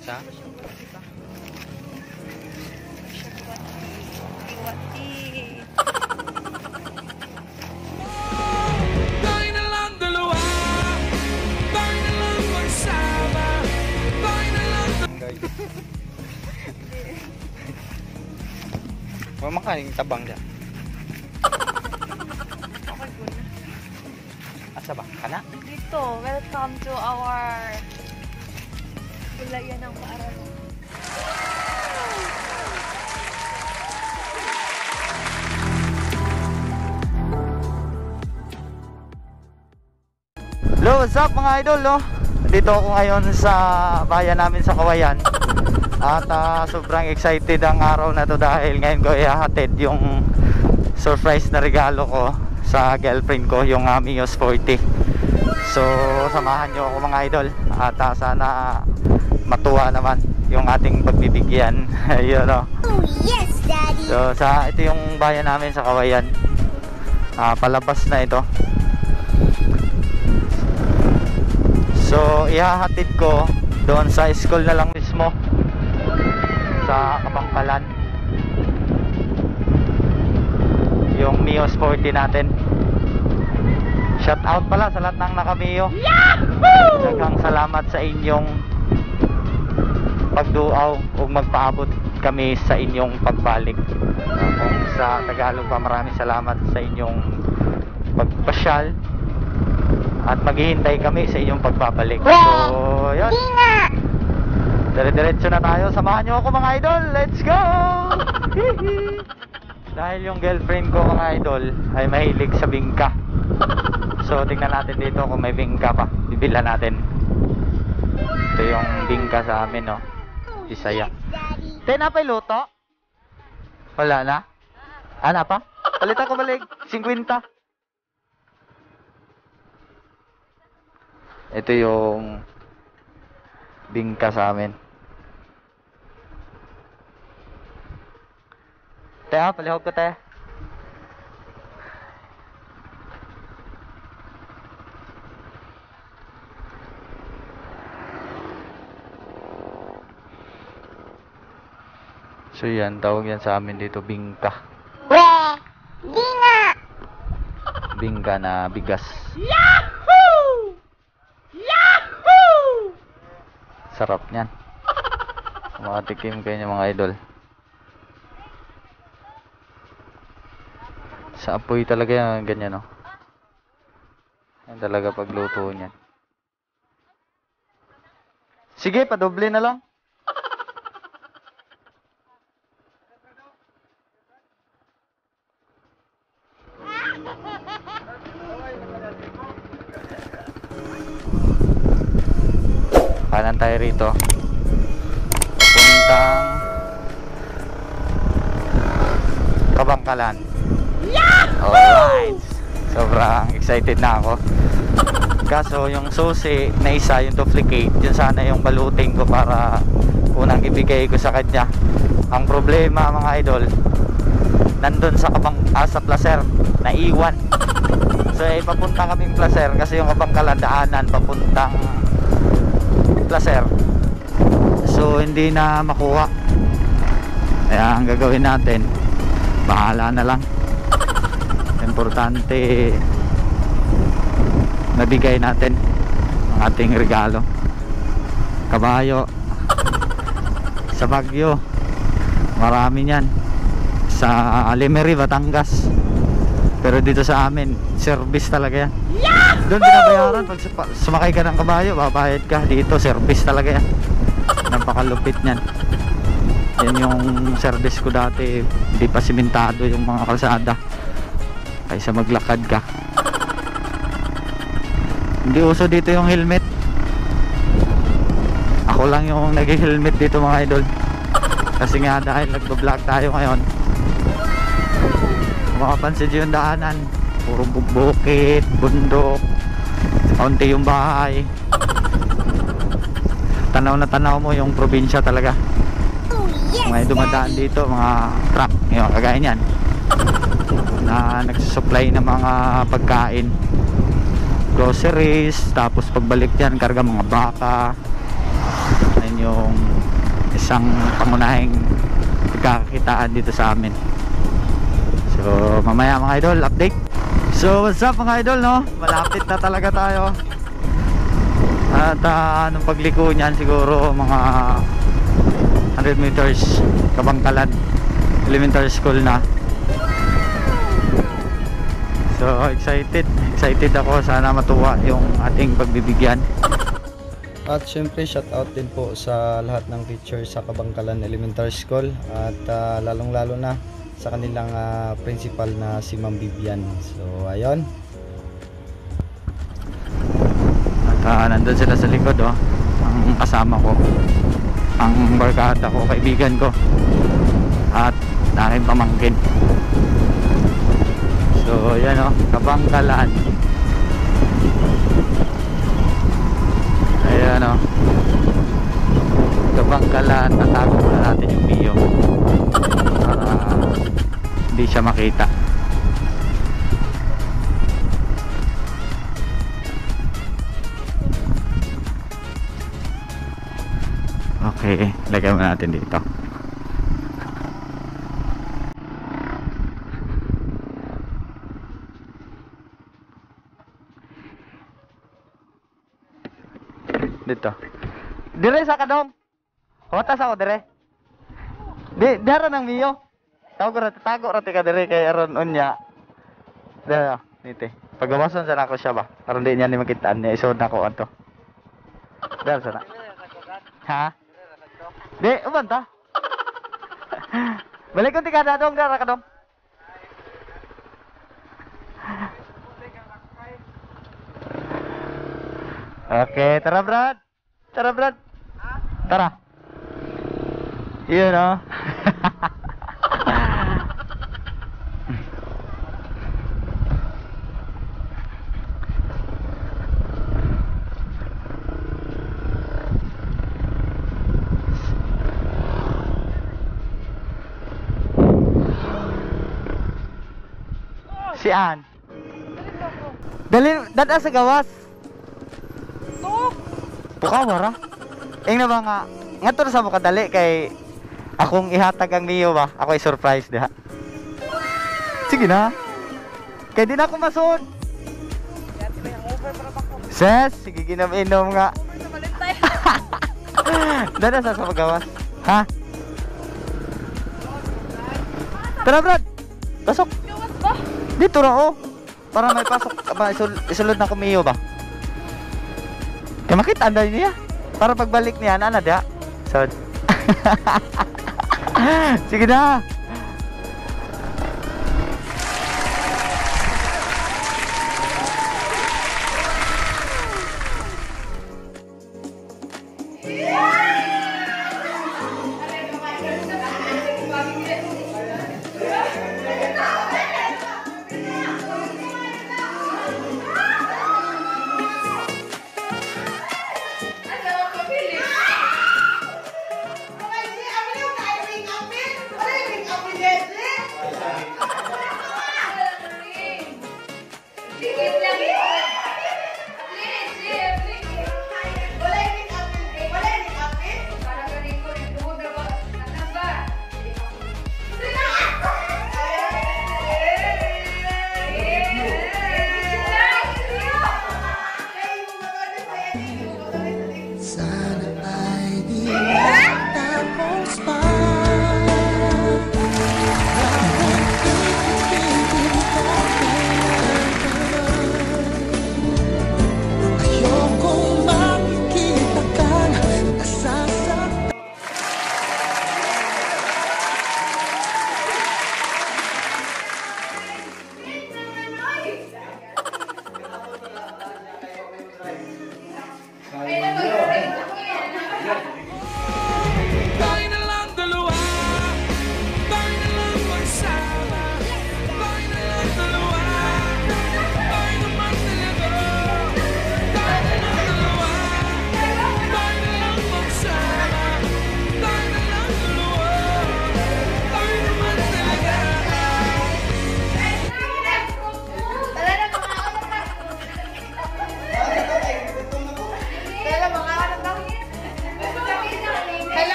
Sa? Huwag makaling tabang dyan. Okay, good. Asa ba? Kana? Dito, welcome to our Gulayan ng Paaralan. Hello, what's up mga idol, no? Dito ako ngayon sa bayan namin sa Kawayan. At sobrang excited ang araw na to dahil ngayon ko ihahatid yung surprise na regalo ko sa girlfriend ko, yung Miyos 40. So samahan nyo ako mga idol at sana matuwa naman yung ating pagbibigyan. Ayun, no? Oh, yes, Daddy. So ito yung bayan namin sa Kawayan. Palabas na ito. So ihahatid ko doon sa school na lang mismo sa Kabangkalan yung Miyos 40 natin. Shout out pala sa lahat ng nakamiyo. Daghang salamat sa inyong pagduaw o magpaabot kami sa inyong pagbalik. Kung sa Tagalog pa, maraming salamat sa inyong pagpasyal at maghihintay kami sa inyong pagbabalik. So yun, dire-diretso na tayo. Samahan nyo ako mga idol. Let's go! Dahil yung girlfriend ko mga idol ay mahilig sa bingka. So tingnan natin dito kung may bingka pa. Bibilhan natin. Ito yung bingka sa amin, no? Bisaya. Tena pa luto? Wala na? Ano pa? Palitan ko balik 50. Ito yung bingka sa amin. Teka, palihog ko tayo. So yan, tawag yan sa amin dito, bingka. Binga! Bingka na bigas. Yahoo! Yahoo! Sarap niyan. Makatikim kayo niya mga idol. Sa apoy talaga yan, ganyan, no? Yan talaga pagluto niyan. Sige, padoble na lang. Kanan tayo rito. Papuntang Kabangkalan. Alright. Sobrang excited na ako. Kaso yung susi na isa, yung duplicate, yun sana yung baluting ko para unang ibigay ko sa kanya. Ang problema mga idol, nandun sa sa Placer, naiwan. So papunta kaming Placer kasi yung Kabangkalan daanan papuntang Placer. So hindi na makuha. Kaya ang gagawin natin, bahala na lang. Importante nabigay natin ang ating regalo. Kabayo sa Baguio, marami niyan. Sa Lemery, Batangas. Pero dito sa amin, service talaga yan. Doon binabayaran pag sumakay ka ng kabayo, babayad ka. Dito service talaga yan. Napakalupit niyan. Yan yung service ko dati. Hindi pa simentado yung mga kalsada, kaysa maglakad ka. Hindi uso dito yung helmet. Ako lang yung nag-helmet dito mga idol. Kasi nga dahil nagbablog tayo ngayon, makapansin yung daanan, puro bukit, bundok, kaunti yung bahay. Tanaw na tanaw mo yung probinsya talaga. May dumadaan dito mga truck, yung kagaya niyan, na nagsusupply ng mga pagkain, groceries. Tapos pagbalik yan, karga mga baka. Ayun yung isang pangunahing pagkakakitaan dito sa amin. So mamaya mga idol, update. So what's up mga idol, no? Malapit na talaga tayo. At anong pagliko niyan siguro mga 100 meters Kabangkalan Elementary School na. So excited ako, sana matuwa yung ating pagbibigyan. At syempre shout out din po sa lahat ng teachers sa Kabangkalan Elementary School at lalong-lalo na sa kanilang principal na si Ma'am Vivian. So ayun. At nandun sila sa likod, oh. Ang kasama ko, ang barkada ko, kaibigan ko, at aking pamangkin. So yan, oh, Kabangkalan. Ayan, oh, Kabangkalan. Tatago na natin yung Mio para hindi siya makita. Okay, lagay mo natin dito. Dito. Dire sa kadong. Hotas ako dire. Dara nang Mio. Tago ra ka dire kay aron unya. Dara, nite. Pagawason sa nako siya ba? Aron di niya ni makitaan niya isod nako adto. Dara sana. Ha? Di, uban ta. Balik ko tika dong, dara ka dong. Okay, tara Brad. Tara Brad. Tara. Yun, oh. Si Ann. Dali, dada sa gawas. Buka wara. Ing na ba nga, nga to sa mga dali kay akong ihatag ang Mio ba? Ako i-surprise diha. Sige na. Kay di na ako masud. Ses, sige ginam-inom nga. Dada sa pagawas. Ha? Tara Brad. Pasok. Dito ra oh. Para may pasok ba isulod na ko Mio ba? Kaya makita anday niya. Para pagbalik niya ana da. So sige na.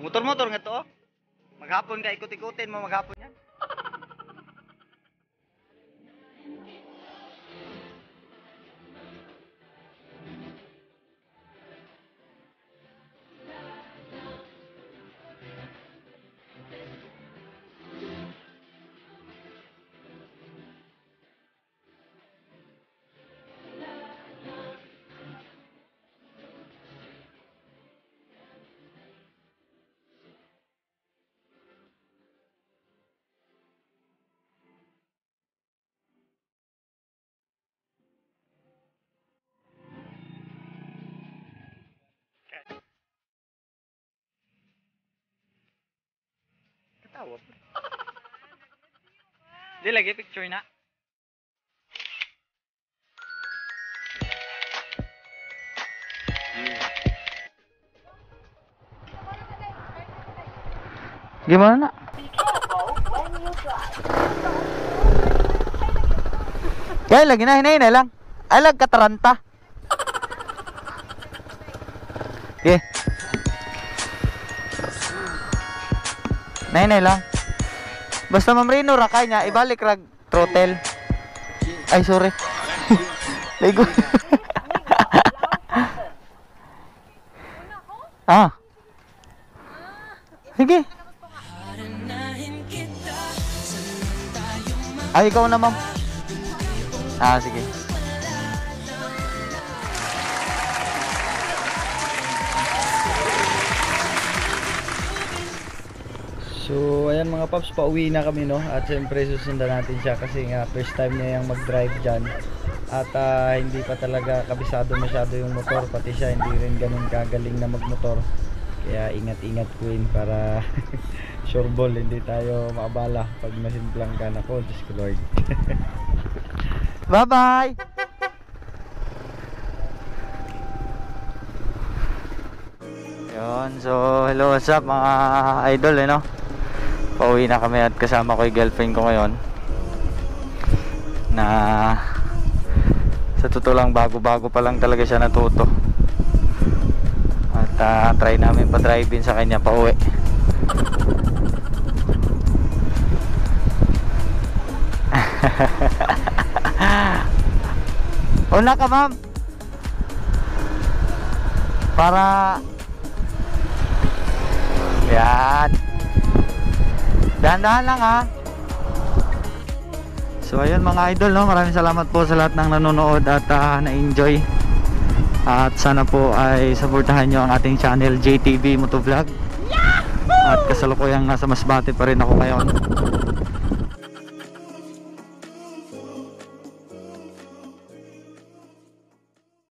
Motor-motor nga to. Maghapon ka ikot-ikutin mo maghapon yan. Katawa po. Di lagi picture na. Gimana nak? Kaya lagi na hinay lang. Ay lag kataranta. Okay. Nay lang. Basta mamrino ra kay niya ibalik rag throttle. Ay sorry. Ligo. Ah. Sige. Ay, ikaw na, ma'am. Ah, sige. So ayan mga paps, pauwi na kami no. At siyempre susundan natin siya kasi nga first time niya yung mag-drive dyan. At hindi pa talaga kabisado masyado yung motor. Pati siya hindi rin ganun kagaling na magmotor. Kaya ingat-ingat Queen para sure ball hindi tayo maabala pag masimplang ka. Nako, Diyos ko Lord. Bye bye. Yun, so hello, what's up mga idol no. Pauwi na kami at kasama ko yung girlfriend ko ngayon. Na sa totoo lang bago-bago pa lang talaga siya natuto. At try namin pa-drive-in sa kanya pauwi. Una ka ma'am. Para yan. Dahan-dahan lang ha. So ayun mga idol no, maraming salamat po sa lahat ng nanonood at na-enjoy. At sana po ay suportahan nyo ang ating channel JTV Motovlog. At kasalukuyang nasa Masbate pa rin ako ngayon.